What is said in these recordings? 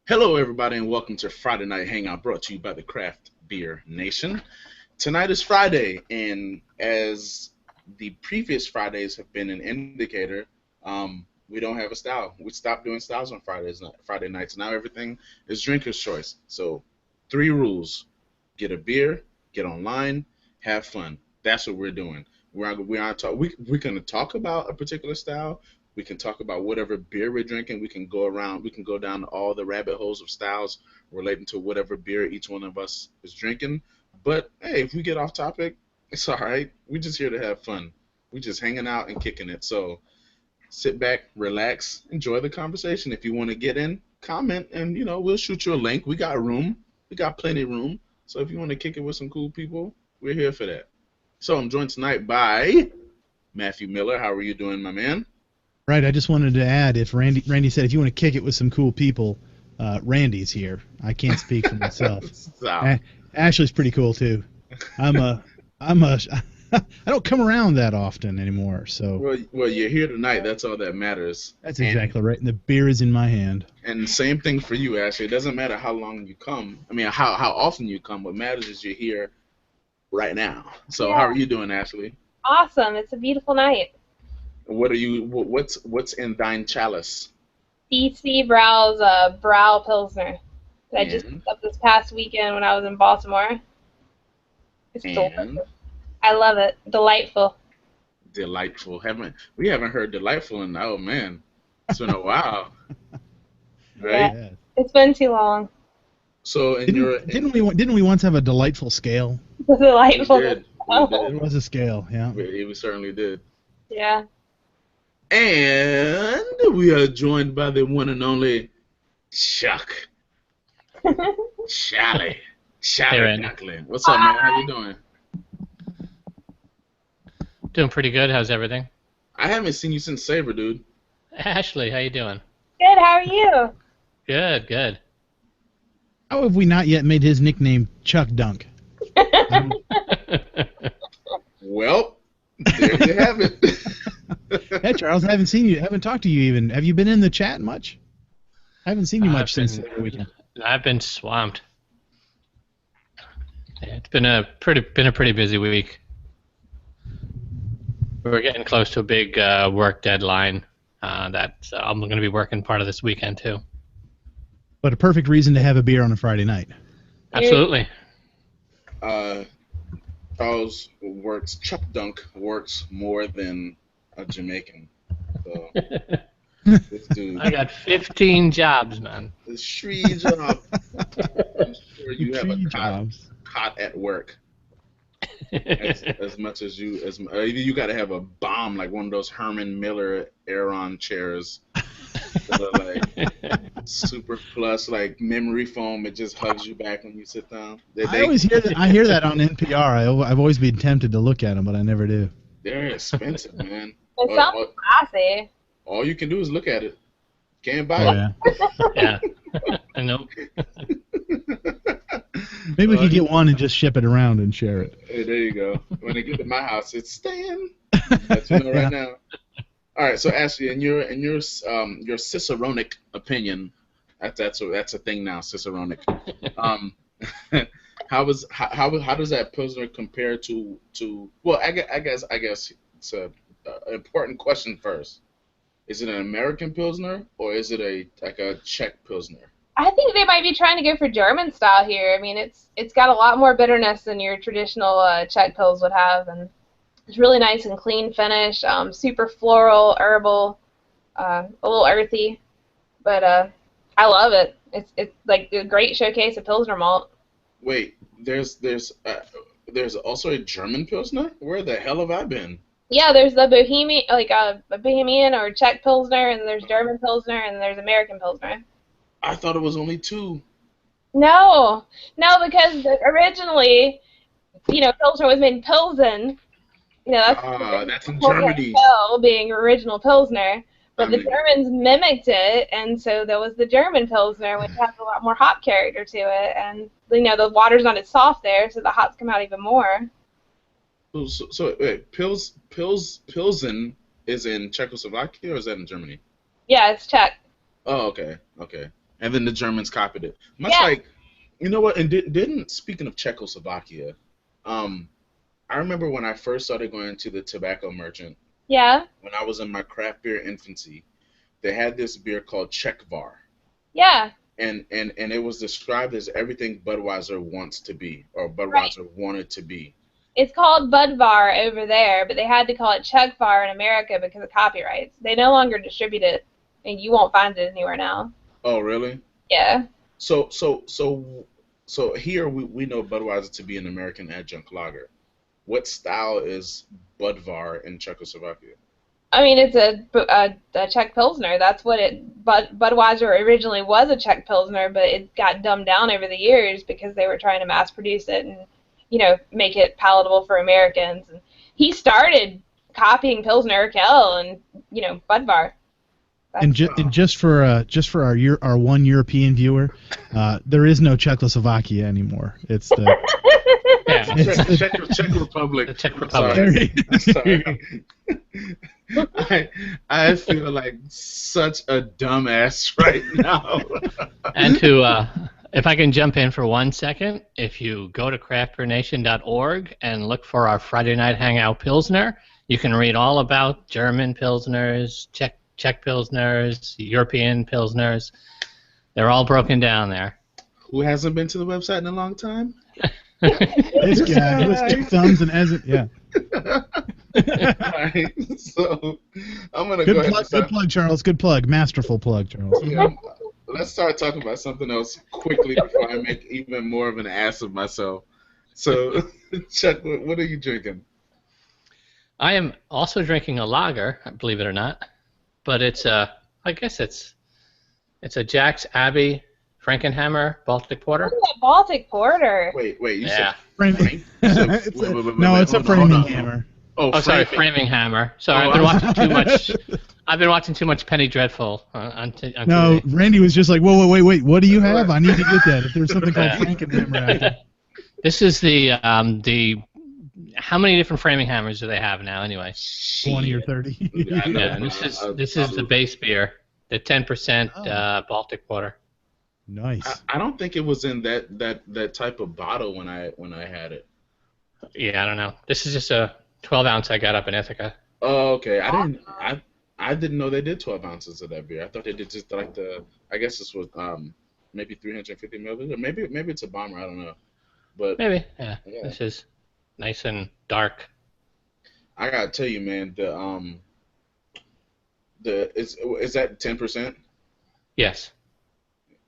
Hello, everybody, and welcome to Friday Night Hangout, brought to you by the Craft Beer Nation. Tonight is Friday, and as the previous Fridays have been an indicator, we don't have a style. We stopped doing styles on Friday nights. Now everything is drinker's choice. So, three rules: get a beer, get online, have fun. That's what we're doing. We're going to talk about a particular style. We can talk about whatever beer we're drinking. We can go around. We can go down all the rabbit holes of styles relating to whatever beer each one of us is drinking. But hey, if we get off topic, it's all right. We're just here to have fun. We're just hanging out and kicking it. So sit back, relax, enjoy the conversation. If you want to get in, comment, and we'll shoot you a link. We got room. We got plenty of room. So if you want to kick it with some cool people, we're here for that. So I'm joined tonight by Matthew Miller. How are you doing, my man? Right, I just wanted to add, if Randy said if you want to kick it with some cool people, Randy's here. I can't speak for myself. Ashley's pretty cool too. I don't come around that often anymore, so. Well, you're here tonight. That's all that matters. That's exactly right. And the beer is in my hand. And same thing for you, Ashley. It doesn't matter how long you come. I mean, how often you come. What matters is you're here right now. So How are you doing, Ashley? Awesome. It's a beautiful night. What's in thine chalice? DC Brau's Brow Pilsner that I just picked up this past weekend when I was in Baltimore. It's delicious. I love it. Delightful. Delightful. We haven't heard delightful in, oh man, it's been a while. Right? Yeah. It's been too long. So didn't we once have a delightful scale? Delightful. We did. It was a scale, yeah. We certainly did. Yeah. And we are joined by the one and only Chuck. Charlie Duckling. What's up, man? How you doing? Doing pretty good. How's everything? I haven't seen you since Saber, dude. Ashley, how you doing? Good. How are you? Good. How have we not yet made his nickname Chuck Dunk? Well, there you have it. Hey, Charles, I haven't talked to you even. Have you been in the chat much? I haven't seen you much since the weekend. I've been swamped. Yeah, it's been a pretty busy week. We're getting close to a big work deadline that I'm going to be working part of this weekend too. But a perfect reason to have a beer on a Friday night. Absolutely. Chuck Dunk works more than a Jamaican. So, this dude. I got 15 jobs, man. It's 3 jobs. I'm sure you have a cot at work. As much as you got to have a bomb, like one of those Herman Miller Aeron chairs. Like super plus, like memory foam. It just hugs you back when you sit down. I always hear that. I hear that on NPR. I've always been tempted to look at them, but I never do. They're expensive, man. It sounds classy. All you can do is look at it. Can't buy it. Yeah. I know. Maybe we could get one and just ship it around and share it. Hey, there you go. When they get to my house, it's staying. That's right now. All right, so Ashley, in your Ciceronic opinion, that's a thing now, Ciceronic. How does that Pilsner compare to? Well, I guess it's an important question first. Is it an American Pilsner or is it a Czech Pilsner? I think they might be trying to go for German style here. I mean, it's got a lot more bitterness than your traditional Czech Pils would have, and it's really nice and clean finish, super floral, herbal, a little earthy, but I love it. It's like a great showcase of Pilsner malt. Wait, there's also a German Pilsner? Where the hell have I been? Yeah, there's the Bohemian, like a Bohemian or Czech Pilsner, and there's German Pilsner, and there's American Pilsner. I thought it was only 2. No, because originally, Pilsner was made in Pilsen. That's in Germany. Being original Pilsner, but the Germans mimicked it, and so there was the German Pilsner, which has a lot more hop character to it, and the water's not as soft there, so the hops come out even more. So wait, Pilsen is in Czechoslovakia or is that in Germany? Yeah, it's Czech. Oh, okay. and then the Germans copied it. Much Yeah. like, you know what? And didn't speaking of Czechoslovakia, I remember when I first started going to the tobacco merchant. Yeah. When I was in my craft beer infancy, they had this beer called Czechvar. Yeah. And it was described as everything Budweiser wants to be, or Budweiser wanted to be. It's called Budvar over there, but they had to call it Czechvar in America because of copyrights. They no longer distribute it, and you won't find it anywhere now. Oh, really? Yeah. So here we know Budweiser to be an American adjunct lager. What style is Budvar in Czechoslovakia? I mean, it's a Czech Pilsner. That's what it. Budweiser originally was a Czech Pilsner, but it got dumbed down over the years because they were trying to mass produce it and, make it palatable for Americans. And he started copying Pilsner Urquell and, Budvar. And just for our one European viewer, there is no Czechoslovakia anymore. It's the Czech Republic. The Czech Republic. Sorry. I feel like such a dumbass right now. And if I can jump in for 1 second, if you go to craftbeernation.org and look for our Friday Night Hangout Pilsner, you can read all about German Pilsners, Czech Pilsners, European Pilsners. They're all broken down there. Who hasn't been to the website in a long time? This guy with 2 thumbs and hasn't. Yeah. Alright, so I'm gonna go ahead. Good plug, Charles. Good plug. Masterful plug, Charles. Yeah, let's start talking about something else quickly before I make even more of an ass of myself. So, Chuck, what are you drinking? I am also drinking a lager, believe it or not, but I guess it's a Jack's Abbey Frankenhammer Baltic Porter. Ooh, a Baltic Porter. Wait, you Yeah. said Frank? It's a framing hammer. Oh, sorry, Framing Hammer. Sorry, I've been watching too much. I've been watching too much Penny Dreadful on No, TV. Randy was just like, whoa, wait, what do you have? I need to get that. If there's something called Frankenhammer out there. This is the how many different framing hammers do they have now anyway? 20 or 30. Yeah, and this is the base beer, the 10% Baltic Porter. Nice. I don't think it was in that type of bottle when I had it. Yeah, I don't know. This is just a 12 ounce I got up in Ithaca. Oh, okay. I didn't know they did 12 ounces of that beer. I thought they did just like I guess this was maybe 350 milliliters, or maybe it's a bomber. I don't know. But maybe, yeah. This is nice and dark. I gotta tell you, man, is that 10%? Yes.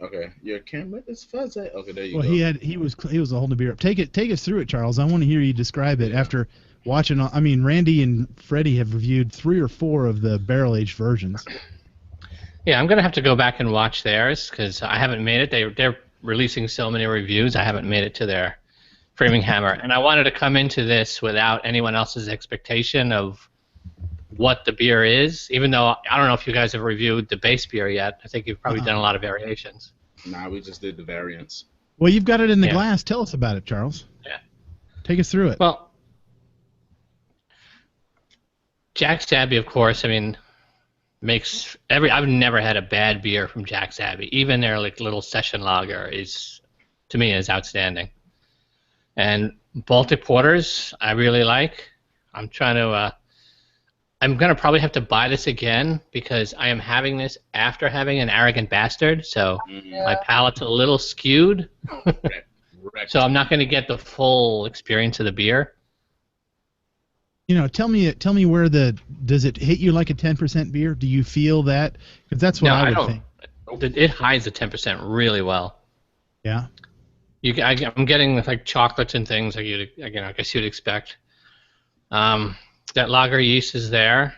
Okay, your camera is fuzzy. Okay, there you go. Well, he was holding the beer up. Take us through it, Charles. I want to hear you describe it after watching. I mean, Randy and Freddie have reviewed 3 or 4 of the barrel-aged versions. Yeah, I'm gonna have to go back and watch theirs because I haven't made it. They're releasing so many reviews. I haven't made it to their framing hammer, and I wanted to come into this without anyone else's expectation of what the beer is, even though I don't know if you guys have reviewed the base beer yet. I think you've probably done a lot of variations. Nah, we just did the variants. Well, you've got it in the glass. Tell us about it, Charles. Yeah. Take us through it. Well, Jack's Abbey, of course, I mean, makes I've never had a bad beer from Jack's Abbey. Even their little session lager to me, is outstanding. And Baltic Porters, I really like. I'm going to probably have to buy this again because I am having this after having an Arrogant Bastard, so my palate's a little skewed. So I'm not going to get the full experience of the beer. Tell me where does it hit you like a 10% beer? Do you feel that? Because that's what I would think. It hides the 10% really well. Yeah. I'm getting like chocolates and things like I guess you'd expect. That lager yeast is there.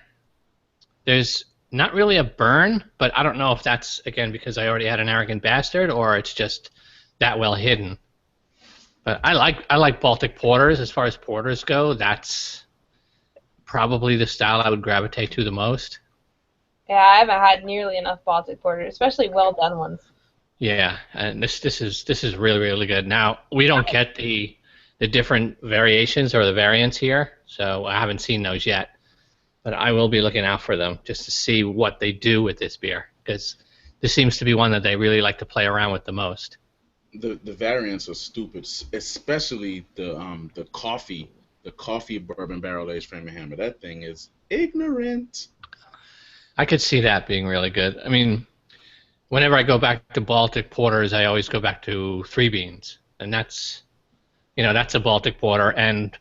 There's not really a burn, but I don't know if that's, again, because I already had an Arrogant Bastard or it's just that well hidden. But I like Baltic Porters. As far as porters go, that's probably the style I would gravitate to the most. Yeah, I haven't had nearly enough Baltic Porters, especially well done ones. Yeah, and this is really, really good. Now, we don't get the different variations or the variants here, so I haven't seen those yet. But I will be looking out for them just to see what they do with this beer, because this seems to be one that they really like to play around with the most. The variants are stupid, especially the coffee bourbon barrel aged Framingham Hammer. That thing is ignorant. I could see that being really good. I mean, whenever I go back to Baltic porters, I always go back to Three Beans, and that's a Baltic porter, and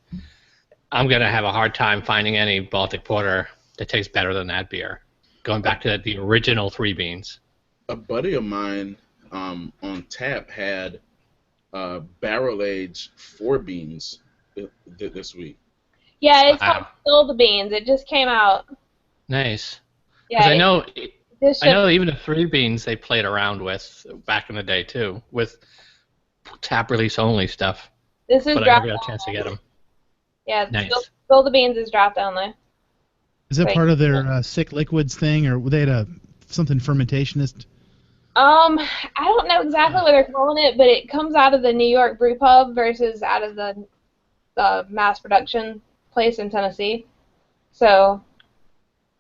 I'm gonna have a hard time finding any Baltic porter that tastes better than that beer. Going back to the original Three Beans. A buddy of mine on tap had barrel aged Four Beans this week. Yeah, it's called Spill the Beans. It just came out. Nice. Yeah, Because I know even the Three Beans they played around with back in the day too, with tap release only stuff. This is but I never got a chance to get them. Yeah, nice. Spill the Beans is draft only. Is that part of their sick liquids thing, or they had something fermentationist? I don't know exactly what they're calling it, but it comes out of the New York brew pub versus out of the mass production place in Tennessee. So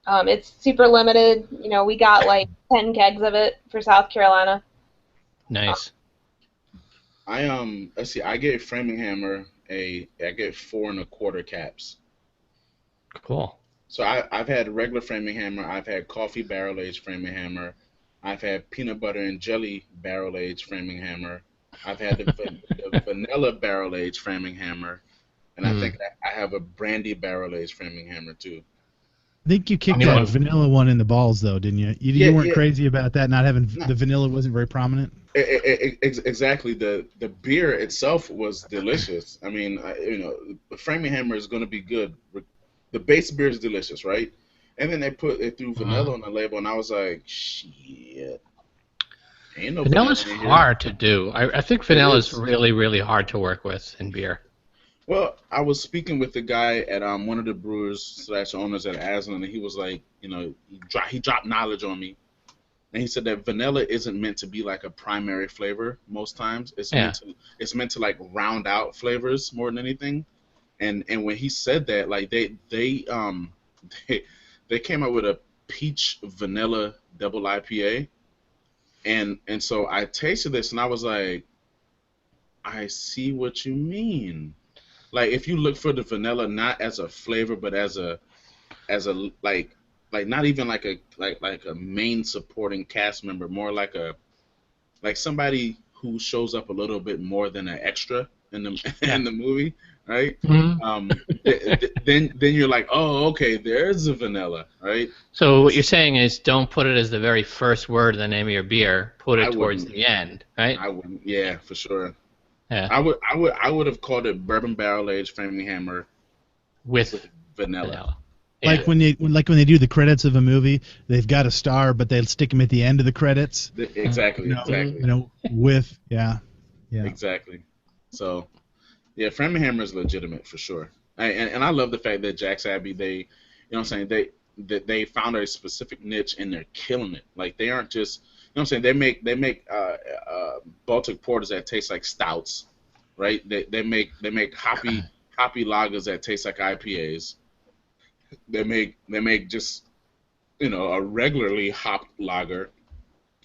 it's super limited. You know, we got like 10 kegs of it for South Carolina. Nice. Let's see. I gave Framingham I gave 4 1/4 caps. Cool. So I've had regular Framingham. I've had coffee barrel aged Framingham. I've had peanut butter and jelly barrel aged Framingham. I've had the vanilla barrel aged Framingham, and I think I have a brandy barrel aged Framingham too. I think you kicked that vanilla one in the balls, though, didn't you? You weren't crazy about that, not having the vanilla wasn't very prominent. Exactly. The beer itself was delicious. I mean, the Framingham is going to be good. The base beer is delicious, right? And then they threw vanilla on the label, and I was like, shit. Ain't no Vanilla's hard to do. I think vanilla is really, really hard to work with in beer. Well, I was speaking with the guy at one of the brewers / owners at Aslan, and he was like, he dropped knowledge on me, and he said that vanilla isn't meant to be like a primary flavor most times. It's meant to like round out flavors more than anything. And when he said that, like they came out with a peach vanilla double IPA, and so I tasted this and I was like, I see what you mean. Like if you look for the vanilla not as a flavor but as a like not even like a main supporting cast member, more like somebody who shows up a little bit more than an extra in the movie, right? Mm-hmm. Then you're like, oh, okay, there's a vanilla, right? So what you're saying is don't put it as the very first word in the name of your beer. Put it towards the end, right? I wouldn't. Yeah, for sure. Yeah. I would have called it bourbon barrel aged Framingham with vanilla. Yeah. Like when they do the credits of a movie, they've got a star, but they'll stick them at the end of the credits. Exactly. Exactly. So, yeah, Framingham is legitimate for sure, and I love the fact that Jack's Abbey, they found a specific niche and they're killing it. Like they aren't just, they make Baltic porters that taste like stouts, right? They make hoppy lagers that taste like IPAs. They make just a regularly hopped lager,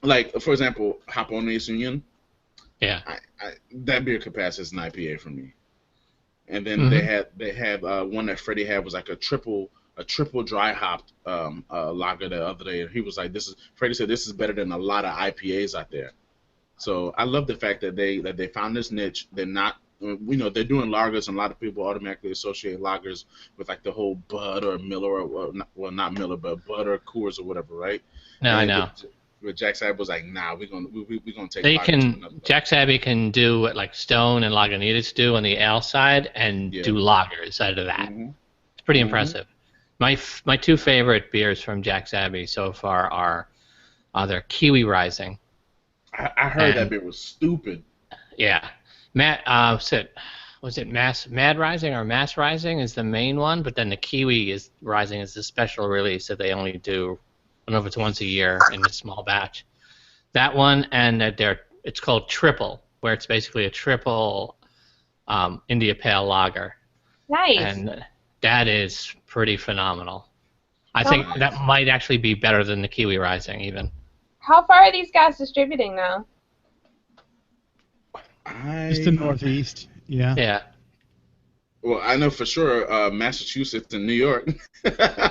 like for example, Hop on Ace Union. Yeah, that beer could pass as an IPA for me. And then they had one that Freddie had was like a triple dry hopped lager the other day. He was like, Freddie said this is better than a lot of IPAs out there. So I love the fact that they found this niche. They're not, they're doing lagers, and a lot of people automatically associate lagers with like the whole Bud or Miller or not Miller, but Bud or Coors or whatever, right? No, I know. But Jack's Abbey was like, nah, we're gonna take. Jack's Abbey can do what like Stone and Lagunitas do on the ale side, and do lagers out of that. Mm-hmm. It's pretty impressive. My two favorite beers from Jack's Abbey so far are their Kiwi Rising. I heard that beer was stupid. Yeah, Mad Rising or Mass Rising is the main one, but then the Kiwi Rising is the special release that they only do. I don't know if it's once a year in a small batch. That one, and it's called Triple, where it's basically a triple India Pale Lager. Nice. And that is pretty phenomenal. I think that might actually be better than the Kiwi Rising even. How far are these guys distributing now? Just the Northeast. Yeah. Yeah. Well, I know for sure Massachusetts and New York.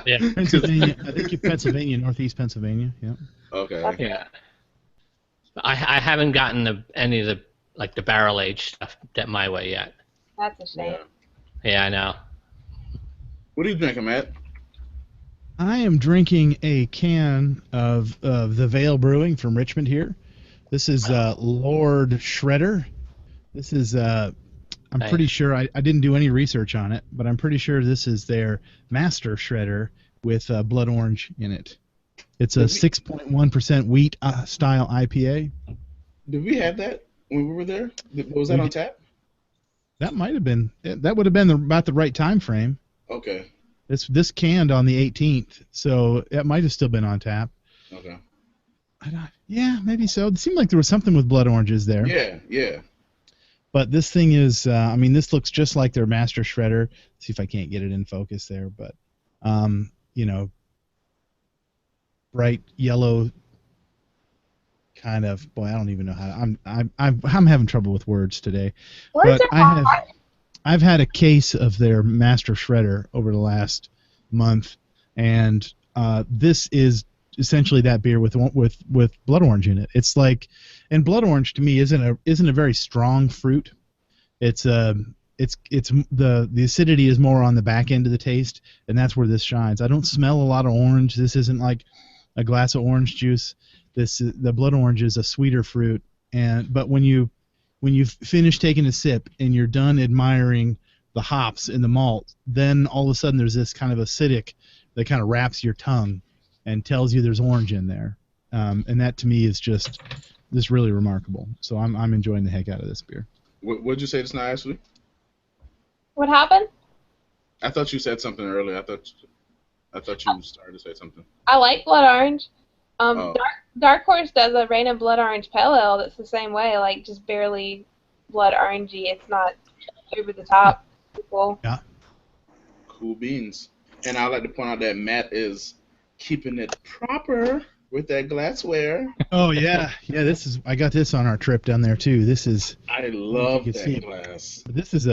Yeah. Pennsylvania. I think Pennsylvania, Northeast Pennsylvania. Yeah. Okay. Yeah. I haven't gotten any of the barrel aged stuff my way yet. That's a shame. Yeah, I know. What are you drinking, Matt? I am drinking a can of the Vale Brewing from Richmond here. This is Lord Shredder. This is I'm pretty sure I didn't do any research on it, but I'm pretty sure this is their Master Shredder with blood orange in it. It's a 6.1% wheat style IPA. Did we have that when we were there? Was that on tap? That might have been. That would have been about the right time frame. Okay. This canned on the 18th, so it might have still been on tap. Okay. Yeah, maybe so. It seemed like there was something with blood oranges there. Yeah. But this thing is, this looks just like their Master Shredder. Let's see if I can't get it in focus there, but, bright yellow kind of. Boy, I don't even know how. I'm having trouble with words today. Words but I've had a case of their Master Shredder over the last month, and this is essentially that beer with blood orange in it. It's like, and blood orange to me isn't a very strong fruit. It's the acidity is more on the back end of the taste, and that's where this shines. I don't smell a lot of orange. This isn't like a glass of orange juice. The blood orange is a sweeter fruit, but when you finish taking a sip and you're done admiring the hops and the malt, then all of a sudden there's this kind of acidic that kind of wraps your tongue and tells you there's orange in there, and that to me is just really remarkable. So I'm enjoying the heck out of this beer. What'd you say just now, Ashley? What happened? I thought you said something earlier. I thought you started to say something. I like blood orange. Dark Horse does a Rain of Blood Orange Pale Ale that's the same way, like just barely blood orangey. It's not over the top. Cool. Yeah. Cool beans. And I'd like to point out that Matt is keeping it proper with that glassware. Oh yeah. I got this on our trip down there too. I love that glass. This is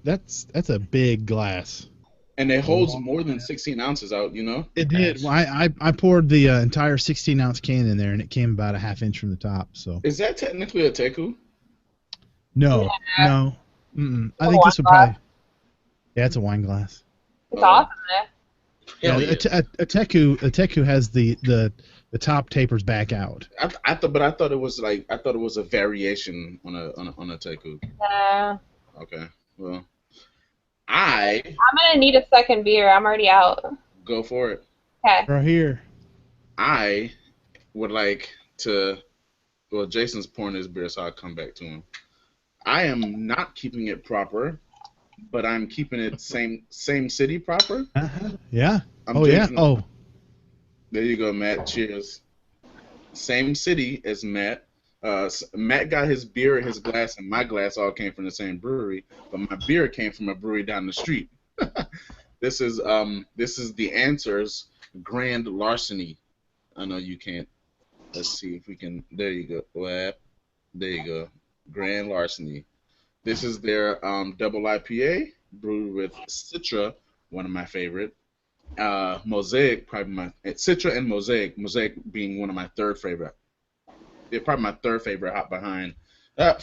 that's a big glass. And it holds more than 16 ounces out, you know? It did. Well, I poured the entire 16-ounce can in there, and it came about a half inch from the top. So. Is that technically a teku? No. I think this would probably. Yeah, it's a wine glass. It's awesome, Yeah, a teku has the top tapers back out. I thought it was a variation on a teku. Yeah. Okay. Well. I'm gonna need a second beer. I'm already out. Go for it. Okay. Right here. I would like to. Well, Jason's pouring his beer, so I'll come back to him. I am not keeping it proper, but I'm keeping it same city proper. Yeah. There you go, Matt. Cheers. Same city as Matt. Matt got his beer in his glass, and my glass all came from the same brewery, but my beer came from a brewery down the street. This is the Answers Grand Larceny. I know you can't. Let's see if we can. There you go. There you go. Grand Larceny. This is their double IPA brewed with Citra, one of my favorite. Mosaic, probably Citra and Mosaic. Mosaic being one of my third favorite. They're probably my third favorite hop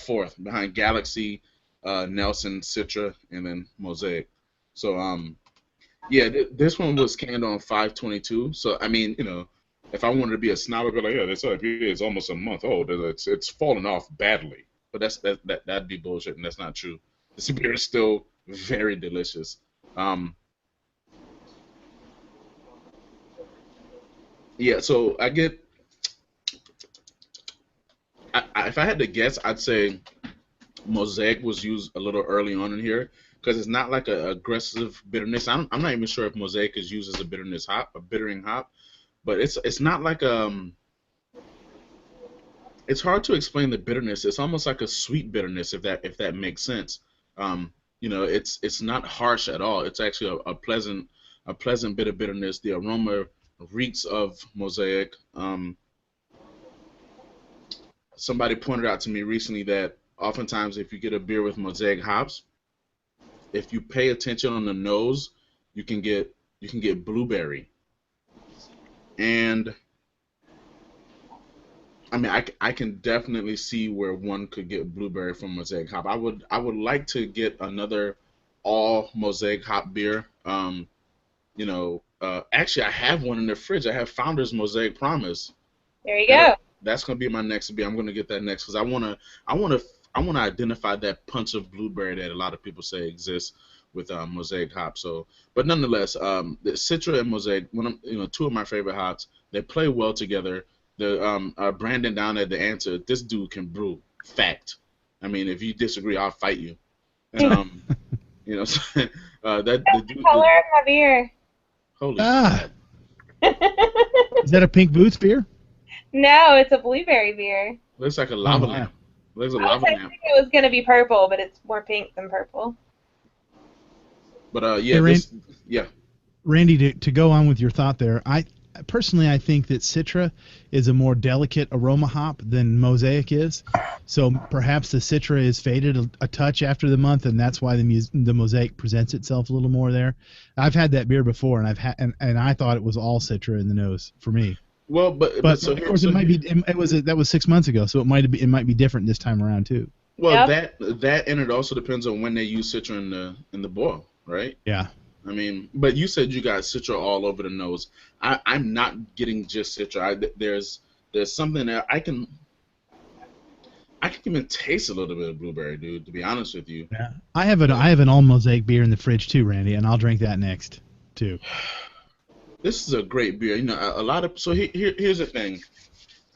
fourth behind Galaxy, Nelson, Citra, and then Mosaic. So this one was canned on 5/22. So I mean, if I wanted to be a snob, I'd be like, yeah, this IPA is almost a month old. It's fallen off badly. But that'd be bullshit, and that's not true. This beer is still very delicious. Yeah, so I get. If I had to guess, I'd say Mosaic was used a little early on in here because it's not like an aggressive bitterness. I'm not even sure if Mosaic is used as a bittering hop, but it's not like It's hard to explain the bitterness. It's almost like a sweet bitterness, if that makes sense. It's not harsh at all. It's actually a pleasant bit of bitterness. The aroma reeks of Mosaic. somebody pointed out to me recently that oftentimes if you get a beer with mosaic hops, if you pay attention on the nose, you can get blueberry. And I mean, I can definitely see where one could get blueberry from mosaic hop. I would like to get another all mosaic hop beer. Actually, I have one in the fridge. I have Founder's Mosaic Promise. There you And go. that's gonna be my next beer. I'm gonna get that next because I wanna identify that punch of blueberry that a lot of people say exists with mosaic hops. So, but nonetheless, the Citra and Mosaic, two of my favorite hops. They play well together. The Brandon down at the answer, this dude can brew. Fact. I mean, if you disagree, I'll fight you. And so, that That's the the dude, color of my beer. holy Ah, crap, is that a Pink Boots beer? No, it's a blueberry beer. looks like a Oh, lava wow. lamp. Looks a I was lava lamp. hoping it was going to be purple, but it's more pink than purple. But yeah, Hey, yeah. Randy, to go on with your thought there, I think that Citra is a more delicate aroma hop than Mosaic is. So perhaps the Citra is faded a touch after the month, and that's why the Mosaic presents itself a little more there. I've had that beer before, and and I thought it was all Citra in the nose for me. Well, but so of course, it might be. That was 6 months ago, so it might be different this time around too. Well, Yep. that and it also depends on when they use Citra in the boil, right? Yeah. I mean, but you said you got Citra all over the nose. I'm not getting just Citra. There's something that I can even taste a little bit of blueberry, dude. To be honest with you. Yeah. I have an all Mosaic beer in the fridge too, Randy, and I'll drink that next too. This is a great beer. A lot of here's the thing.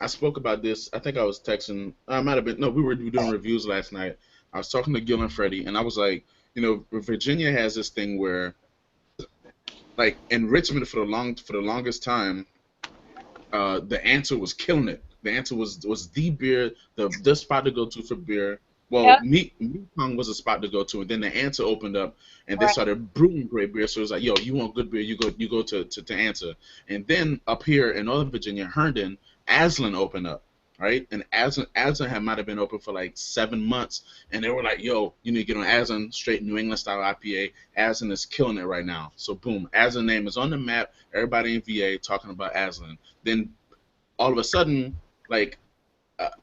I spoke about this. I think I was texting. I might have been. No, we were doing reviews last night. I was talking to Gil and Freddie, and I was like, Virginia has this thing where, like in Richmond for the longest time, the answer was killing it. The answer was the beer, the spot to go to for beer. Well, Yep. Mekong was a spot to go to, and then the answer opened up, and they Right. started brewing great beer. So it was like, yo, you want good beer, you go to answer. And then up here in Northern Virginia, Herndon, Aslan opened up, right? And Aslan might have been open for like 7 months, and they were like, yo, you need to get on Aslan, straight New England style IPA. Aslan is killing it right now. So boom, Aslan name is on the map. Everybody in VA talking about Aslan. Then all of a sudden, like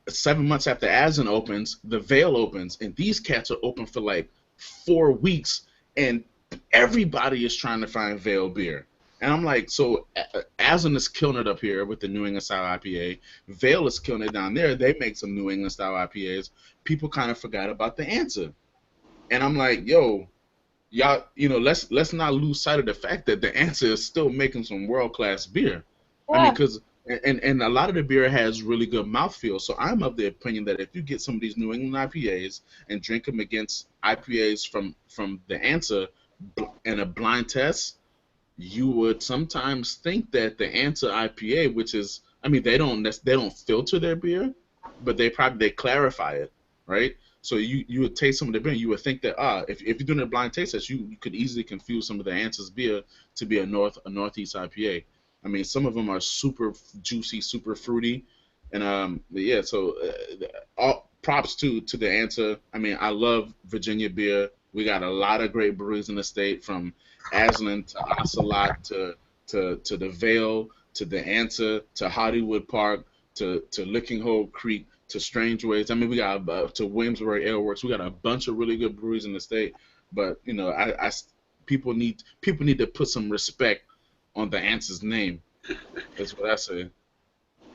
7 months after Aslan opens, the Veil opens, and these cats are open for like 4 weeks, and everybody is trying to find Veil beer. And I'm like, so Aslan is killing it up here with the New England style IPA. Veil is killing it down there. They make some New England style IPAs. People kind of forgot about the answer. And I'm like, yo, y'all, let's not lose sight of the fact that the answer is still making some world class beer. I mean, Yeah. because and a lot of the beer has really good mouthfeel. So I'm of the opinion that if you get some of these New England IPAs and drink them against IPAs from the answer in a blind test, you would sometimes think that the answer IPA, which is, I mean, they don't filter their beer, but they clarify it, right? So you would taste some of the beer, and you would think that if you're doing a blind taste test, you could easily confuse some of the answers beer to be a northeast IPA. I mean, some of them are super juicy, super fruity, and yeah. So all props to the answer. I mean, I love Virginia beer. We got a lot of great breweries in the state, from Aslan to Ocelot to the Vale to the Answer to Hollywood Park to Licking Hole Creek to Strange Ways. I mean, we got to Williamsburg Ale Works. We got a bunch of really good breweries in the state. But people need to put some respect on the Answer's name. That's what I say.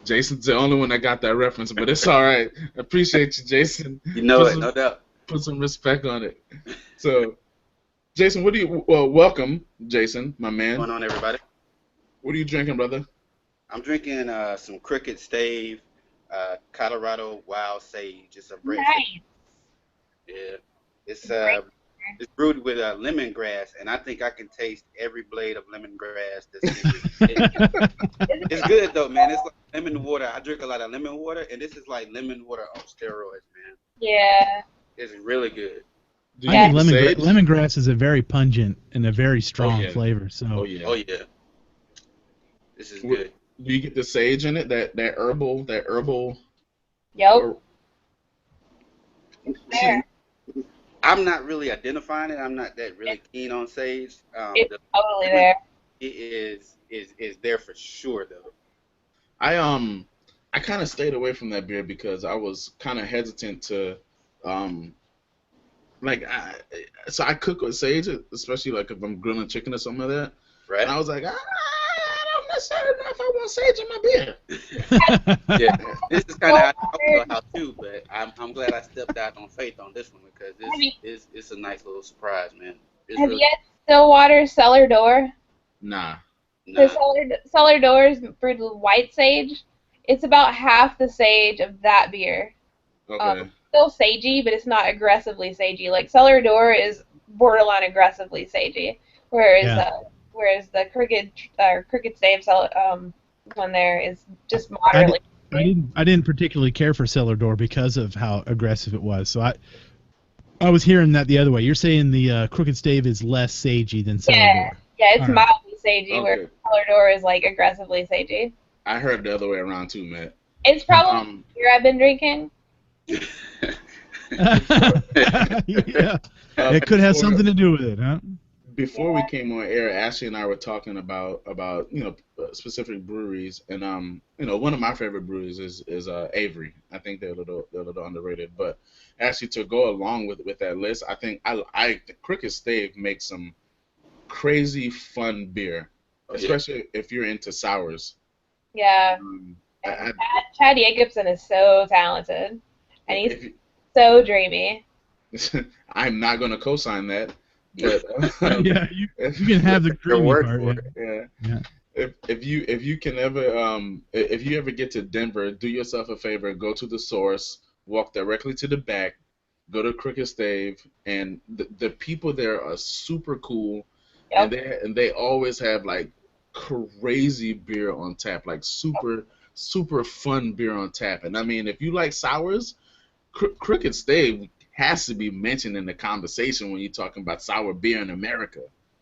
Jason's the only one that got that reference, but it's all right. I appreciate you, Jason. You know it, no doubt. Put some respect on it. So, Jason, welcome, Jason, my man. What's going on, everybody? What are you drinking, brother? I'm drinking some Cricket Stave, Colorado Wild Sage. It's a bread. Nice. Yeah, it's brewed with lemongrass, and I think I can taste every blade of lemongrass that's in it. It's good though, man. It's like lemon water. I drink a lot of lemon water, and this is like lemon water on steroids, man. Yeah. It's really good. Do I you think get sage? lemongrass is a very pungent and a very strong yeah. flavor. So Oh yeah. Oh yeah, this is good. Do you get the sage in it? That herbal Yep. See, I'm not really identifying it. I'm not that really keen on sage. It's The totally there. it is there for sure though. I kind of stayed away from that beer because I was kind of hesitant to um like so I cook with sage, especially like if I'm grilling chicken or something like that. And Right? I was like, I don't necessarily know if I want sage in my beer. Yeah, this is kind of how I feel how too, but I'm glad I stepped out on faith on this one because Have you, it's a nice little surprise, man. It's have really you had Stillwater Cellar Door? Nah. So nah. Cellar Door is brewed with white sage. It's about half the sage of that beer. Okay. Still sagey, but it's not aggressively sagey. Like Cellar Door is borderline aggressively sagey, whereas Yeah. whereas the Crooked Stave one there is just I, moderately. I didn't particularly care for Cellar Door because of how aggressive it was. So I was hearing that the other way. You're saying the Crooked Stave is less sagey than Cellar Door. Yeah, it's All right. mildly sagey, where Okay. Cellar Door is like aggressively sagey. I heard the other way around too, Matt. It's probably Um, the beer I've been drinking. Yeah. It could have something to do with it, huh? Before we came on air, Ashley and I were talking about specific breweries, and one of my favorite breweries is Avery. I think they're a little underrated, but actually to go along with that list, I think Crooked Stave makes some crazy fun beer, especially if you're into sours. Yeah. I, And I, Chad Jacobson is so talented, and he's if, so dreamy. I'm not going to co-sign that, but Yeah, you can have the Your creamy word part. for Yeah. it. yeah. If you can ever if you ever get to Denver, do yourself a favor, go to the source, walk directly to the back, go to Crooked Stave, and the people there are super cool, and Yep. they always have like crazy beer on tap, like super fun beer on tap. And I mean, if you like sours, Crooked Stave has to be mentioned in the conversation when you're talking about sour beer in America.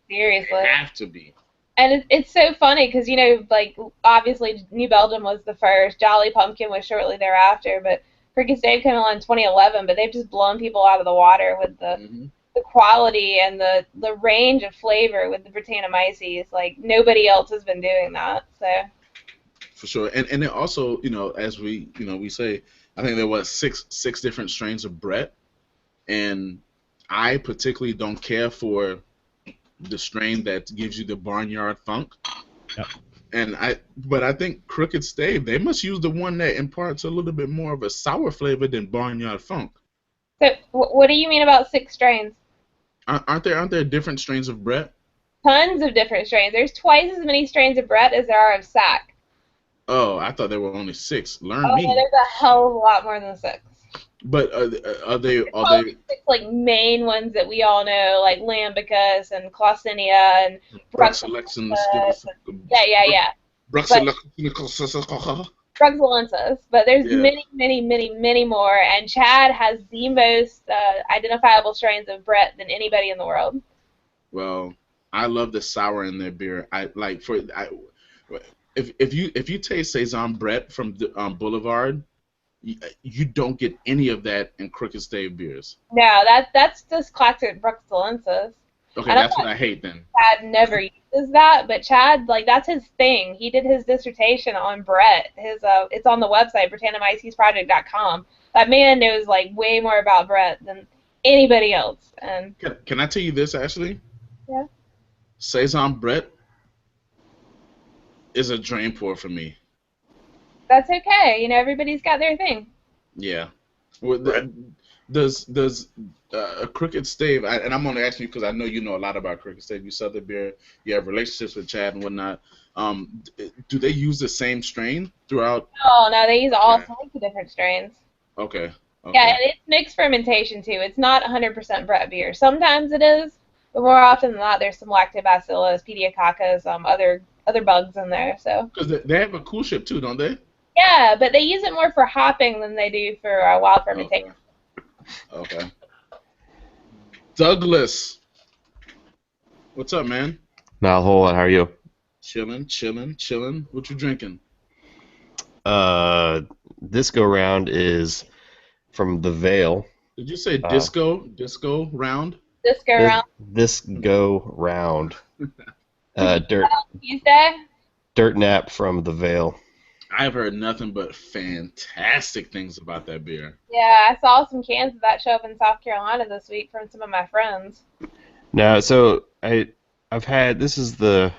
Seriously. They have to be. And it's so funny because, like, obviously New Belgium was the first. Jolly Pumpkin was shortly thereafter. But Crooked Stave came along in 2011. But they've just blown people out of the water with the quality and the range of flavor with the Britannomyces. Like, nobody else has been doing that. So. For sure. And then also, as we say, I think there was six different strains of Brett. And I particularly don't care for the strain that gives you the barnyard funk. Yep. But I think Crooked Stave, they must use the one that imparts a little bit more of a sour flavor than barnyard funk. So what do you mean about 6 strains? Aren't there different strains of Brett? Tons of different strains. There's twice as many strains of Brett as there are of Sack. Oh, I thought there were only 6. Learn Oh, me. yeah, there's a hell of a lot more than 6. But are they? Probably 6 like main ones that we all know, like Lambicus and Clausinia and Bruxellensis? Yeah. Bruxellensis. But there's many more, and Chad has the most identifiable strains of Brett than anybody in the world. Well, I love the sour in their beer. If you taste Saison Brett from Boulevard, you don't get any of that in Crooked Stave beers. No, that's just classic Bruxellensis. Okay, that's what I hate then. Chad never uses that, but Chad, like, that's his thing. He did his dissertation on Brett. It's on the website, BritannomycesProject.com. That man knows, like, way more about Brett than anybody else. And can I tell you this, Ashley? Yeah. Saison Brett is a drain pour for me. That's okay. Everybody's got their thing. Yeah. Well, does a Crooked Stave, and I'm only asking you because I know you know a lot about Crooked Stave. You sell the beer, you have relationships with Chad and whatnot. Do they use the same strain throughout? Oh, no, they use all sorts of different strains. Okay. Yeah, and it's mixed fermentation, too. It's not 100% Brett beer. Sometimes it is, but more often than not, there's some lactobacillus, pediococcus, other bugs in there. So. Because they have a cool ship, too, don't they? Yeah, but they use it more for hopping than they do for wild fermentation. Okay. Douglas, what's up, man? Not a whole lot. How are you? Chilling. What you drinking? this go round is from the Veil. Did you say disco round? Disco round. This go round. Tuesday. Dirt Nap from the Veil. I've heard nothing but fantastic things about that beer. Yeah, I saw some cans of that show up in South Carolina this week from some of my friends. No, so I've had, this is the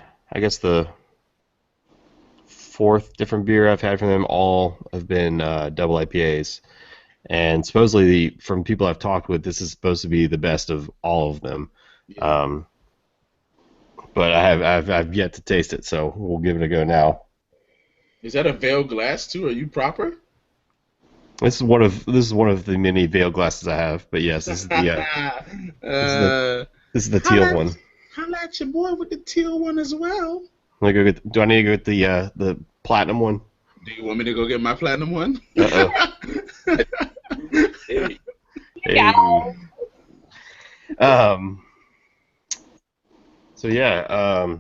fourth different beer I've had from them. All have been double IPAs, and supposedly from people I've talked with, this is supposed to be the best of all of them. Yeah. But I've yet to taste it, so we'll give it a go now. Is that a Veil glass too? Are you proper? This is one of the many Veil glasses I have, but yes, this is the teal one. Holla at your boy with the teal one as well. Do I need to go get the platinum one? Do you want me to go get my platinum one? Hey. Yeah. So yeah,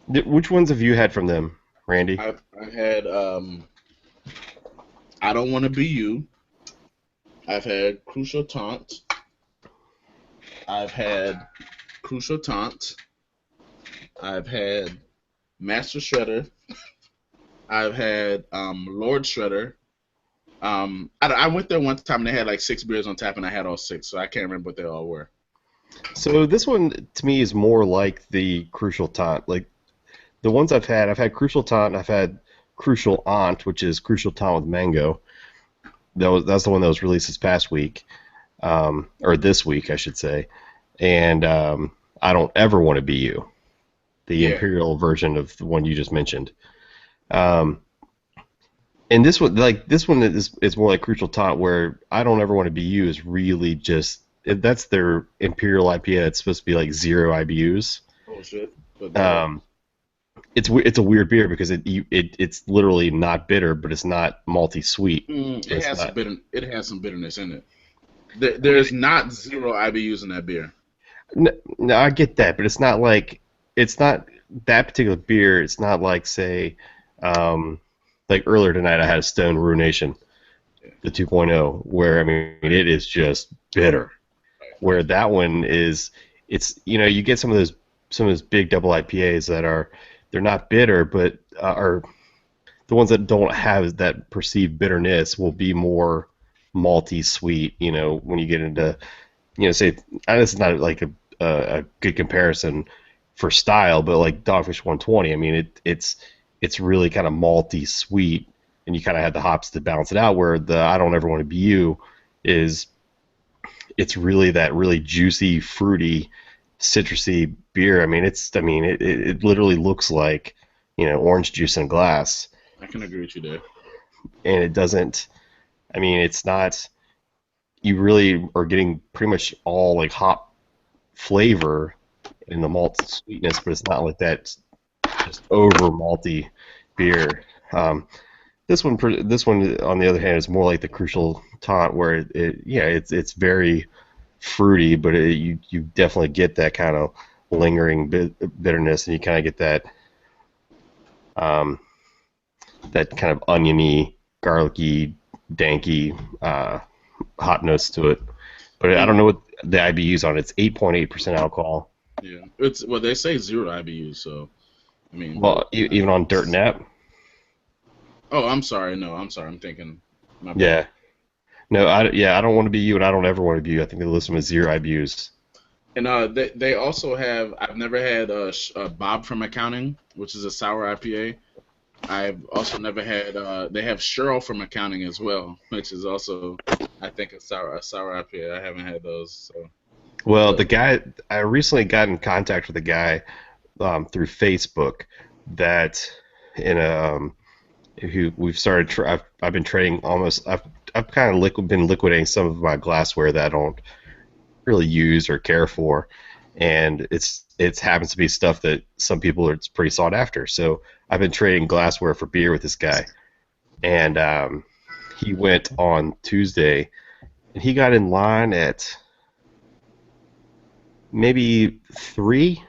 which ones have you had from them, Randy? I had I Don't Want to Be You. I've had Crucial Taunt. I've had Crucial Taunt. I've had Master Shredder. I've had Lord Shredder. I went there one time and they had like 6 beers on tap and I had all 6, so I can't remember what they all were. So this one to me is more like the Crucial Taunt. Like the ones I've had Crucial Taunt and I've had Crucial Aunt, which is Crucial Taunt with mango. That's the one that was released this past week, or this week I should say. And I Don't Ever Want to Be You, the Imperial version of the one you just mentioned. And this one is more like Crucial Taunt, where I Don't Ever Want to Be You is really just, that's their Imperial IPA. It's supposed to be like 0 IBUs. Oh shit! It's a weird beer because it's literally not bitter, but it's not malty sweet. It has some bitterness in it. There's not 0 IBUs in that beer. No, I get that, but it's not that particular beer. It's not like, say, like earlier tonight I had a Stone Ruination, the 2.0, where I mean it is just bitter. Where that one is, you get some of those big double IPAs that they're not bitter, but are the ones that don't have that perceived bitterness will be more malty sweet. When you get into, say, this is not like a good comparison for style, but like Dogfish 120, I mean it's really kind of malty sweet, and you kind of have the hops to balance it out. Where the I Don't Ever Want to Be You it's really that really juicy, fruity, citrusy beer. I mean it literally looks like orange juice in a glass. I can agree with you there. And it doesn't. I mean, it's not. You really are getting pretty much all like hop flavor in the malt sweetness, but it's not like that just over malty beer. This one on the other hand is more like the Crucial Taunt, where it's very fruity, but you definitely get that kind of lingering bitterness, and you kind of get that that kind of oniony, garlicky, danky hot notes to it. But I don't know what the IBU's on it. It's 8.8% alcohol. Yeah, they say 0 IBUs, so I mean. Well, even on Dirt Nap. Oh, I'm sorry. No, I'm sorry. I'm thinking. Yeah. No, I Don't Want to Be You, and I Don't Ever Want to Be You. I think they list them as 0 IBUs. And they also have. I've never had Bob from Accounting, which is a sour IPA. I've also never had. They have Cheryl from Accounting as well, which is also, I think, a sour IPA. I haven't had those. So. Well, I recently got in contact with a guy through Facebook that who we've started. I've been trading almost. I've kind of been liquidating some of my glassware that I don't really use or care for, and it happens to be stuff that some people it's pretty sought after. So I've been trading glassware for beer with this guy, and he went on Tuesday, and he got in line at maybe 3,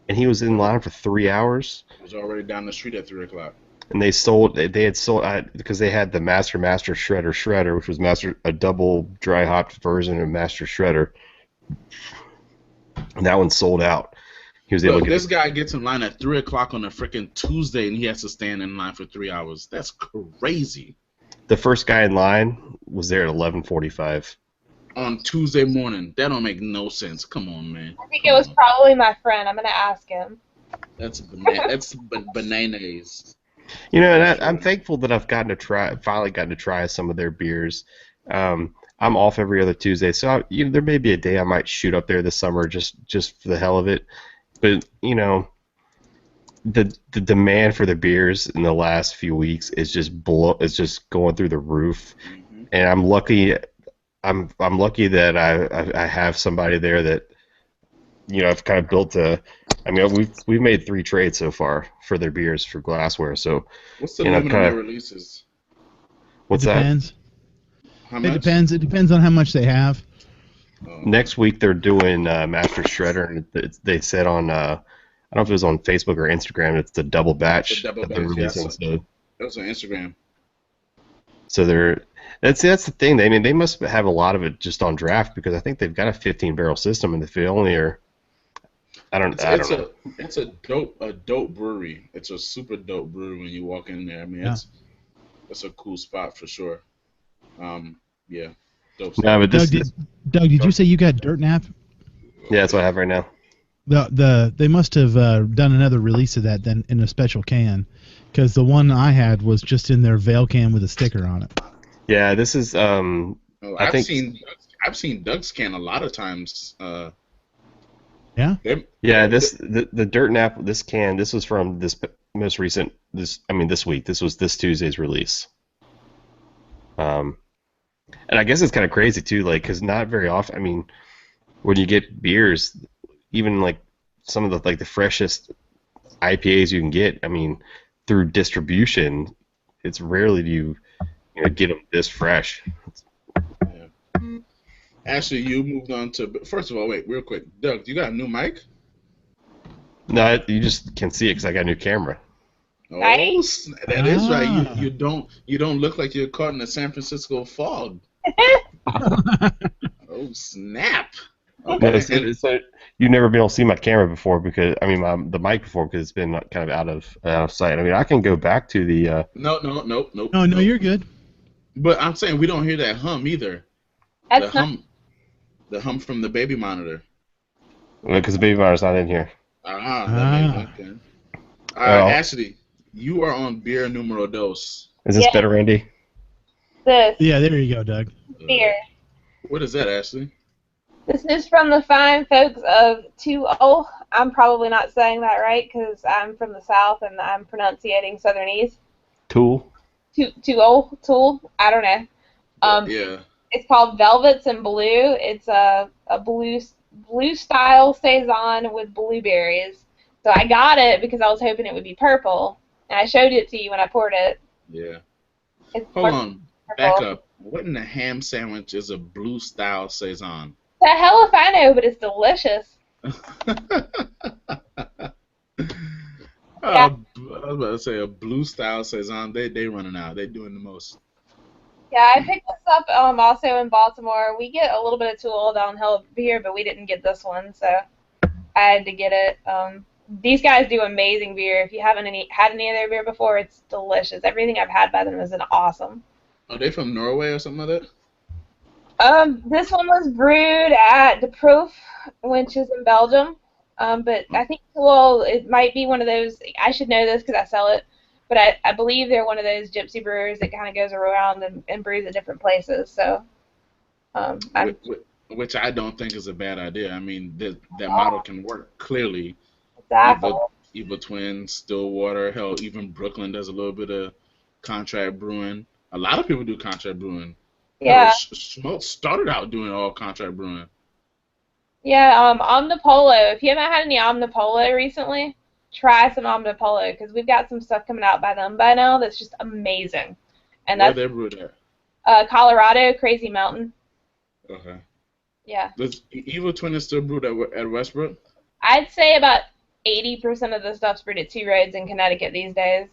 and he was in line for 3 hours. He was already down the street at 3 o'clock. And they had sold because they had the Master Shredder, which was a double dry hopped version of Master Shredder. And that one sold out. He was able to this guy gets in line at 3 o'clock on a freaking Tuesday, and he has to stand in line for 3 hours. That's crazy. The first guy in line was there at 11:45 on Tuesday morning. That don't make no sense. Come on, man. I think it was probably my friend. I'm gonna ask him. That's bananas. You know, and I'm thankful that I've finally gotten to try some of their beers. I'm off every other Tuesday, so there may be a day I might shoot up there this summer just for the hell of it. But the demand for the beers in the last few weeks is just going through the roof, and I'm lucky. I'm lucky that I have somebody there that I've kind of built a. I mean, we've made 3 trades so far for their beers for glassware. So what's the limit on their releases? What's depends. That? How much? It depends on how much they have. Next week they're doing Master Shredder, and they said on I don't know if it was on Facebook or Instagram. It's the double batch. The double that they're releasing. That was on Instagram. So that's the thing. They must have a lot of it just on draft because I think they've got a 15-barrel system, and if they only are. I don't know. It's a dope brewery. It's a super dope brewery when you walk in there. I mean, it's a cool spot for sure. Yeah, dope stuff. No, but Doug, did you say you got Dirt Nap? Yeah, that's what I have right now. They must have done another release of that then in a special can, because the one I had was just in their Veil can with a sticker on it. Yeah, this is. I've seen Doug's can a lot of times. Yeah. Yeah. The Dirt Nap. This was from this most recent. This week. This was this Tuesday's release. And I guess it's kind of crazy too, like, because not very often. I mean, when you get beers, even like some of the freshest IPAs you can get. I mean, through distribution, it's rarely do you get them this fresh. Yeah. Ashley, you moved on to. First of all, wait, real quick, Doug, you got a new mic? No, you just can see it because I got a new camera. Oh, that is right. You don't look like you're caught in the San Francisco fog. Oh snap! Okay. So you've never been able to see my camera before because the mic before because it's been kind of out of sight. I mean, I can go back to the. No, you're good. But I'm saying we don't hear that hum either. That's the hum from the baby monitor. Because the baby monitor's not in here. Okay. Ashley, you are on beer numero dos. Is this better, Randy? This. Yeah, there you go, Doug. Beer. What is that, Ashley? This is from the fine folks of Tuol. I'm probably not saying that right because I'm from the South and I'm pronunciating Southernese. Tool? Tool. I don't know. Yeah. It's called Velvets and Blue. It's a blue style saison with blueberries. So I got it because I was hoping it would be purple, and I showed it to you when I poured it. Yeah. Hold on. Back up. What in the ham sandwich is a blue style saison? The hell if I know, but it's delicious. I was about to say a blue style saison. They running out. They doing the most. Yeah, I picked this up also in Baltimore. We get a little bit of Tool downhill beer, but we didn't get this one, so I had to get it. These guys do amazing beer. If you haven't had any of their beer before, it's delicious. Everything I've had by them has been awesome. Are they from Norway or something like that? This one was brewed at De Proef, which is in Belgium. But I think it might be one of those. I should know this because I sell it. But I believe they're one of those gypsy brewers that kind of goes around and brews at different places. So, which I don't think is a bad idea. I mean, that model can work clearly. Exactly. Eva Twin, Stillwater, hell, even Brooklyn does a little bit of contract brewing. A lot of people do contract brewing. Yeah. Schmaltz started out doing all contract brewing. Yeah, Omnipolo. If you haven't had any Omnipolo recently, try some Omnipolo because we've got some stuff coming out by them by now that's just amazing. And where they brewed at? Colorado, Crazy Mountain. Okay. Yeah. Does Evil Twin is still brewed at Westbrook? I'd say about 80% of the stuff's brewed at Two Roads in Connecticut these days.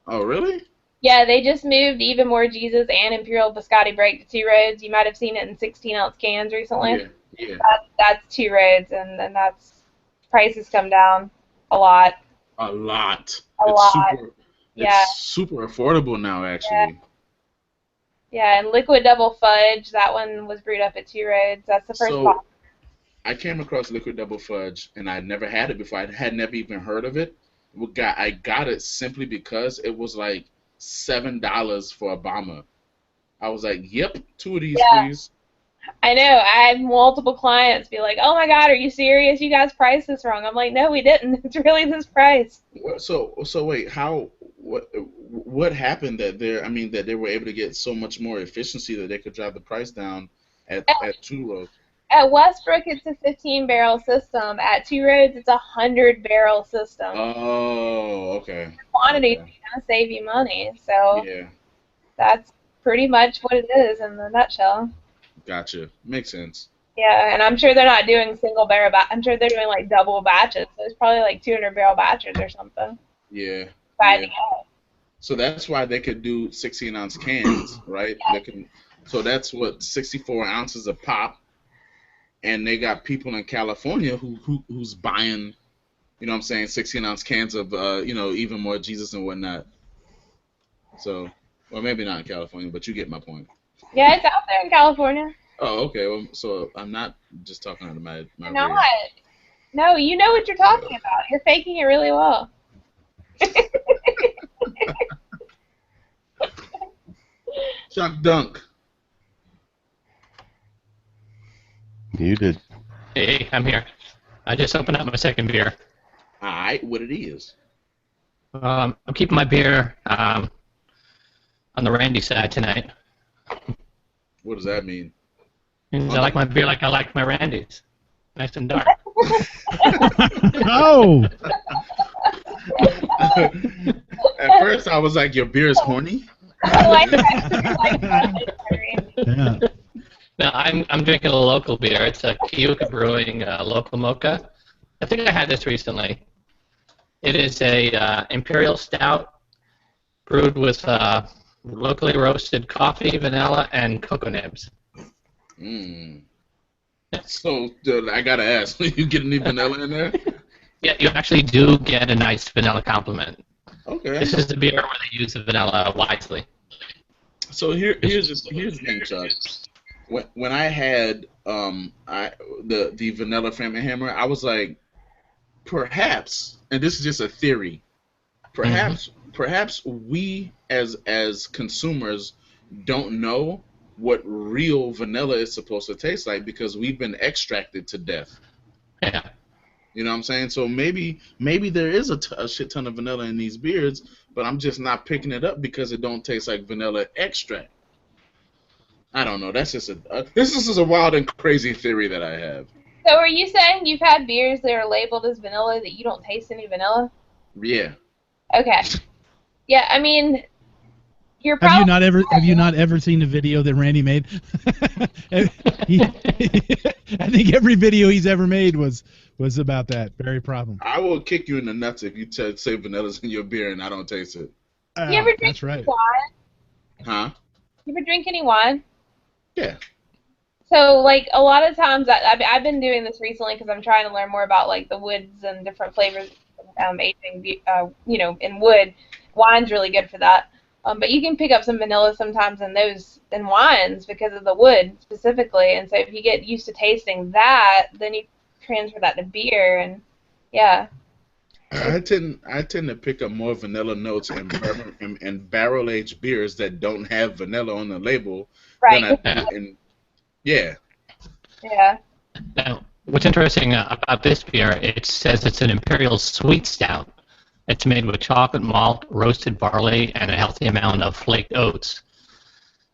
Oh, really? Yeah, they just moved Even More Jesus and Imperial Biscotti Break to Two Roads. You might have seen it in 16-ounce cans recently. Yeah, yeah. That's Two Roads, and that's prices come down a lot. A lot. A lot. Yeah. It's super affordable now, actually. Yeah, and Liquid Double Fudge, that one was brewed up at Two Roads. That's the first bottle. I came across Liquid Double Fudge, and I'd never had it before. I had never even heard of it. I got it simply because it was like $7 for a bomber. I was like, "Yep, 2 of these, please." I know. I had multiple clients be like, "Oh my God, are you serious? You guys priced this wrong." I'm like, "No, we didn't. It's really this price." So wait, what happened that that they were able to get so much more efficiency that they could drive the price down at Two Roads? At Westbrook, it's a 15-barrel system. At Two Roads, it's a 100-barrel system. Oh, okay. The quantity is going to save you money. So that's pretty much what it is in the nutshell. Gotcha. Makes sense. Yeah, and I'm sure they're not doing single barrel. I'm sure they're doing like double batches. So it's probably like 200-barrel batches or something. Yeah. Yeah. So that's why they could do 16-ounce cans, right? Yeah. So that's what 64 ounces of pop. And they got people in California who's buying, 16-ounce cans of, Even More Jesus and whatnot. So, well, maybe not in California, but you get my point. Yeah, it's out there in California. Oh, okay. Well, so I'm not just talking out of my No, no, you know what you're talking about. You're faking it really well. Chuck Dunk. Muted. Hey, I'm here. I just opened up my second beer. All right, what it is? I'm keeping my beer on the Randy side tonight. What does that mean? Means I like my beer like I like my Randy's. Nice and dark. Oh! At first, I was like, your beer is horny? I like that. Yeah. No, I'm drinking a local beer. It's a Kiyuka Brewing Local Mocha. I think I had this recently. It is a imperial stout brewed with locally roasted coffee, vanilla, and cocoa nibs. So I gotta ask, you get any vanilla in there? Yeah, you actually do get a nice vanilla compliment. Okay. This is a beer where they use the vanilla wisely. So here's the thing, Chuck. When I had the vanilla Fram and Hammer, I was like, perhaps, and this is just a theory, perhaps we as consumers don't know what real vanilla is supposed to taste like because we've been extracted to death. Yeah. You know what I'm saying? So maybe there is a shit ton of vanilla in these beers, but I'm just not picking it up because it don't taste like vanilla extract. I don't know. That's just this is a wild and crazy theory that I have. So are you saying you've had beers that are labeled as vanilla that you don't taste any vanilla? Yeah. Okay. Yeah, I mean, you're Have probably... Have you not ever seen the video that Randy made? I think every video he's ever made was about that very problem. I will kick you in the nuts if you say vanilla's in your beer and I don't taste it. You ever drink that's right. wine? Huh? You ever drink any wine? Yeah. So, like, a lot of times, I've been doing this recently because I'm trying to learn more about, like, the woods and different flavors aging, in wood. Wine's really good for that. But you can pick up some vanilla sometimes in wines because of the wood specifically. And so if you get used to tasting that, then you transfer that to beer, and yeah. I tend to pick up more vanilla notes in barrel aged beers that don't have vanilla on the label than I do in Yeah. Now, what's interesting about this beer, it says it's an imperial sweet stout. It's made with chocolate malt, roasted barley, and a healthy amount of flaked oats.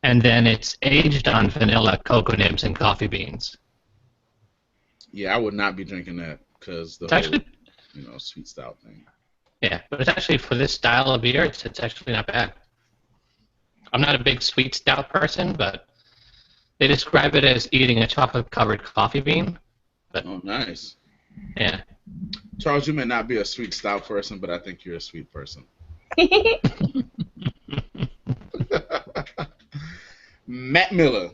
And then it's aged on vanilla, cocoa nibs, and coffee beans. Yeah, I would not be drinking that because the whole sweet stout thing. Yeah, but it's actually, for this style of beer, it's actually not bad. I'm not a big sweet stout person, but they describe it as eating a chocolate-covered coffee bean. But, oh, nice. Yeah. Charles, you may not be a sweet stout person, but I think you're a sweet person. Matt Miller.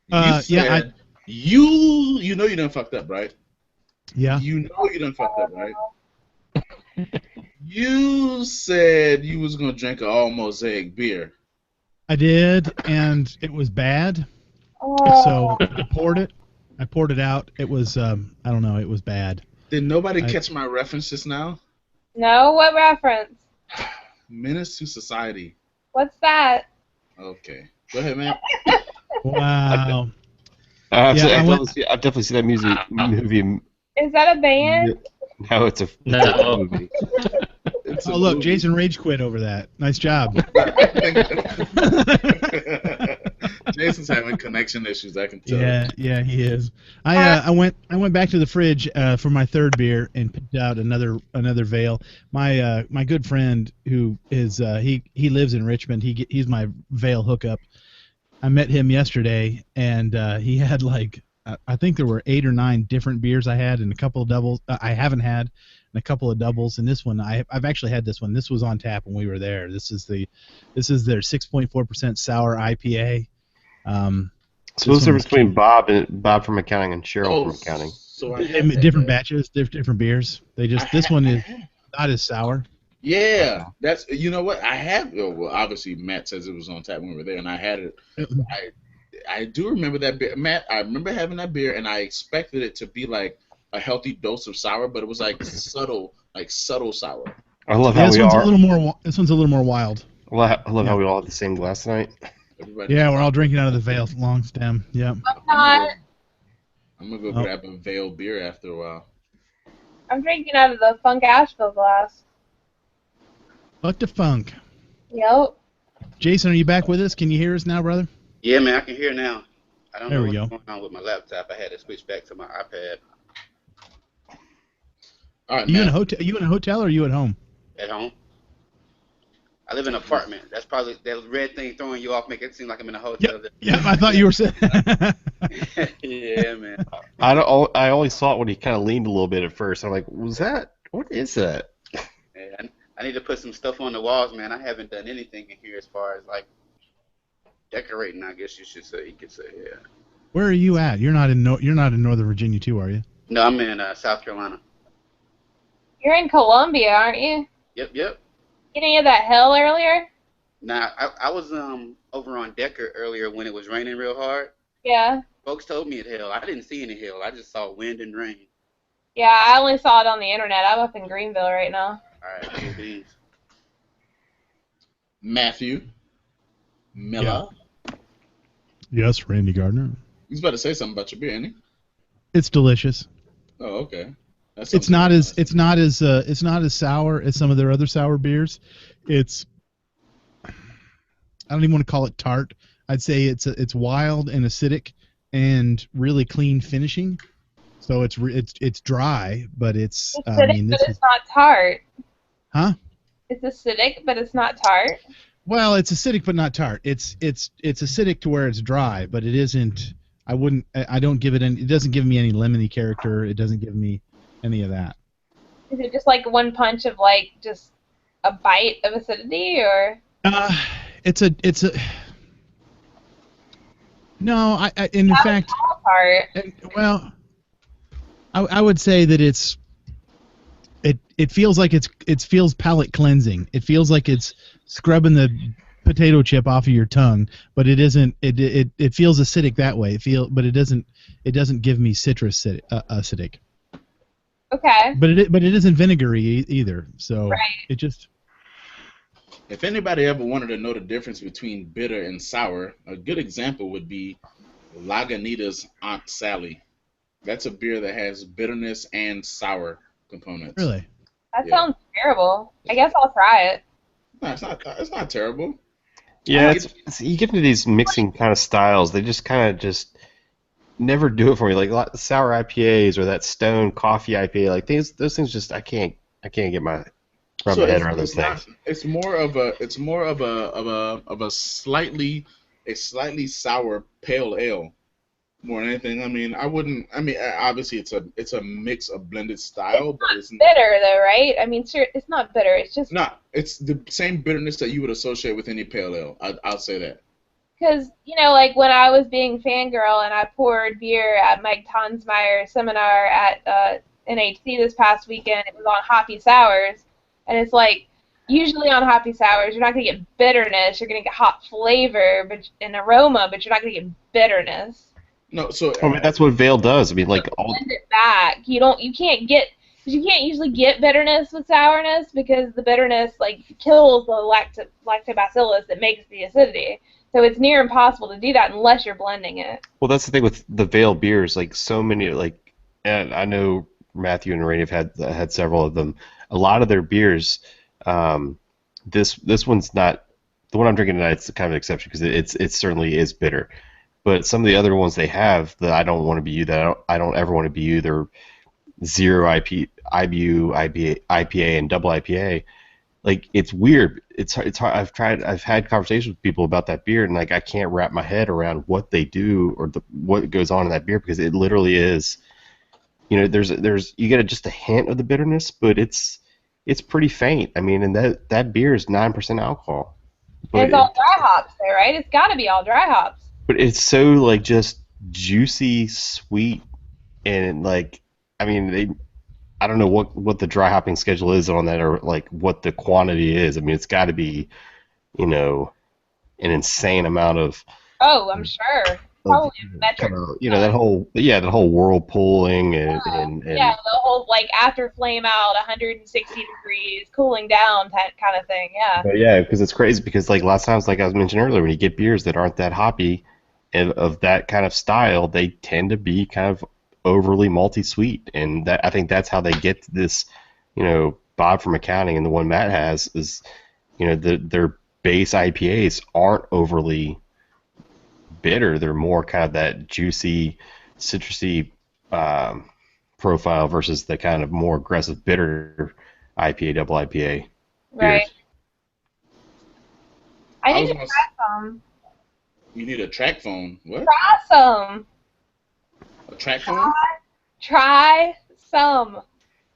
You Yeah, said you know you done fucked up, right? Yeah. You know you done fucked up, right? You said you was gonna drink an all mosaic beer. I did, and it was bad. Oh. So I poured it. I poured it out. It was I don't know. It was bad. Did nobody catch my reference just now? No, what reference? Menace to Society. What's that? Okay, go ahead, man. Wow. I've definitely seen that movie. Is that a band? No, it's a movie. Oh, look, Jason rage quit over that. Nice job. Jason's having connection issues, I can tell. Yeah, he is. I went back to the fridge for my third beer and picked out another Veil. My good friend who is he lives in Richmond. He's my Veil hookup. I met him yesterday, and he had I think there were 8 or 9 different beers I had, and a couple of doubles I haven't had, and a couple of doubles. And this one I've actually had this one. This was on tap when we were there. This is their 6.4% sour IPA. So what's the difference between Bob from accounting and Cheryl from accounting? So different batches, different beers. This one is not as sour. Yeah, that's you know what I have. Well, obviously Matt says it was on tap when we were there, and I had it. I do remember that beer, Matt. I remember having that beer, and I expected it to be like a healthy dose of sour, but it was like subtle sour. I love how this one's a little more wild. I love how we all had the same glass tonight. Yeah, we're all drinking out of the Veil long stem. Yeah. I'm gonna go grab a Veil beer after a while. I'm drinking out of the Funk Asheville glass. Fuck the funk. Yep. Jason, are you back with us? Can you hear us now, brother? Yeah, man, I can hear now. I don't know what's go. going on with my laptop. I had to switch back to my iPad. All right, you in a hotel? Are you in a hotel or are you at home? At home. I live in an apartment. That's probably that red thing throwing you off, make it seem like I'm in a hotel. Yeah, I thought you were saying. Yeah, man. I always saw it when he kind of leaned a little bit at first. I'm like, what is that? Yeah, I need to put some stuff on the walls, man. I haven't done anything in here as far as like decorating. I guess you should say. You could say, yeah. Where are you at? You're not in Northern Virginia too, are you? No, I'm in South Carolina. You're in Columbia, aren't you? Yep. You didn't hear that hill earlier? Nah, I was over on Decker earlier when it was raining real hard. Yeah. Folks told me it hail. I didn't see any hail. I just saw wind and rain. Yeah, I only saw it on the internet. I'm up in Greenville right now. All right, cool beans. Matthew Miller. Yeah. Yes, Randy Gardner. He's about to say something about your beer, ain't he? It's delicious. Oh, okay. It's not as sour as some of their other sour beers. I don't even want to call it tart. I'd say it's wild and acidic and really clean finishing. So it's dry, but it's acidic, but it's not tart. Huh? It's acidic, but it's not tart. Well, it's acidic but not tart. It's acidic to where it's dry, but it isn't. I don't give it any. It doesn't give me any lemony character. It doesn't give me any of that. Is it just like one punch of like just a bite of acidity, or? It's a. No, in fact. Well, I would say that it feels like it feels palate cleansing. It feels like it's scrubbing the potato chip off of your tongue, but it isn't. It feels acidic that way. But it doesn't give me citrus acidic. Okay. But it isn't vinegary either. So right. It just. If anybody ever wanted to know the difference between bitter and sour, a good example would be Lagunitas Aunt Sally. That's a beer that has bitterness and sour components. Really? That sounds terrible. I guess I'll try it. No, it's not terrible. Yeah, you get into these mixing kind of styles. They just kind of just never do it for me. Like a lot of sour IPAs or that Stone Coffee IPA, like those things just I can't get my head around those things. It's more of a slightly sour pale ale. more than anything. I mean, I wouldn't. I mean, obviously it's a mix of blended style, but it's Bitter though, right? I mean, sure, it's not bitter. It's just not. It's the same bitterness that you would associate with any pale ale. I'll say that. because like when I was being fangirl and I poured beer at Mike Tonsmeyer's seminar at NHC this past weekend, it was on hoppy sours, and it's like usually on hoppy sours you're not gonna get bitterness, you're gonna get hop flavor, but and aroma, but you're not gonna get bitterness. No, so I mean, that's what Vale does. I mean, like all. Blend it back. You can't get because you can't usually get bitterness with sourness because the bitterness like kills the lactobacillus that makes the acidity. So it's near impossible to do that unless you're blending it. Well, that's the thing with the Vale beers. Like so many, like, and I know Matthew and Rainey have had several of them. A lot of their beers, this one's not the one I'm drinking tonight. It's kind of an exception because it certainly is bitter. But some of the other ones they have that I don't want to be you, that I don't ever want to be you, they're zero IBU, IPA, and double IPA. Like it's weird. It's hard. I've had conversations with people about that beer, and like I can't wrap my head around what they do or what goes on in that beer because it literally is. There's you get just a hint of the bitterness, but it's pretty faint. I mean, and that beer is 9% alcohol. And it's all dry hops there, right? It's got to be all dry hops. But it's so like just juicy, sweet, and like I mean I don't know what the dry hopping schedule is on that or like what the quantity is. I mean it's got to be an insane amount of. Oh, I'm sure. Probably metric. That whole whirlpooling and yeah, the whole like after flame out 160 degrees cooling down that kind of thing. Yeah. But yeah, because it's crazy because like last times like I was mentioning earlier when you get beers that aren't that hoppy and of that kind of style they tend to be kind of overly malty sweet and that I think that's how they get this Bob from accounting and the one Matt has is their base IPAs aren't overly bitter. They're more kind of that juicy, citrusy profile versus the kind of more aggressive bitter IPA, double IPA. Right. Beers. I need to try some. You need a track phone. What? Try some. A track phone? Try some.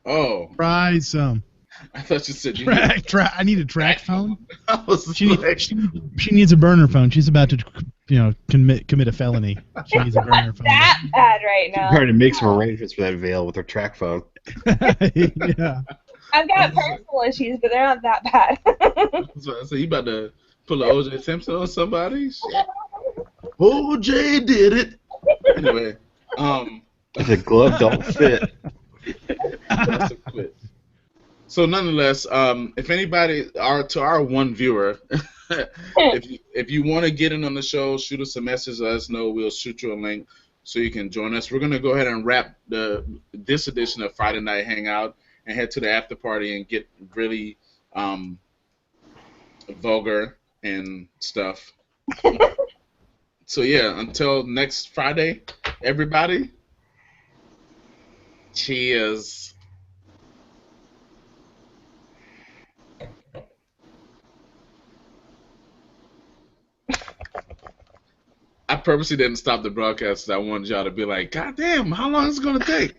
Oh. Try some. I thought you said you I need a track phone. She needs a burner phone. She's about to, commit a felony. She needs a burner phone. That bad right now. Trying to make some arrangements for that Vale with her track phone. Yeah. I've got personal issues, but they're not that bad. So you about to pull an O.J. Simpson on somebody? Shit. O.J. did it. Anyway, the glove don't fit. That's a quit. So nonetheless, if anybody, to our one viewer, if you want to get in on the show, shoot us a message, let us know. We'll shoot you a link so you can join us. We're gonna go ahead and wrap this edition of Friday Night Hangout and head to the after party and get really vulgar and stuff. So yeah, until next Friday, everybody. Cheers. I purposely didn't stop the broadcast. I wanted y'all to be like, God damn, how long is it going to take?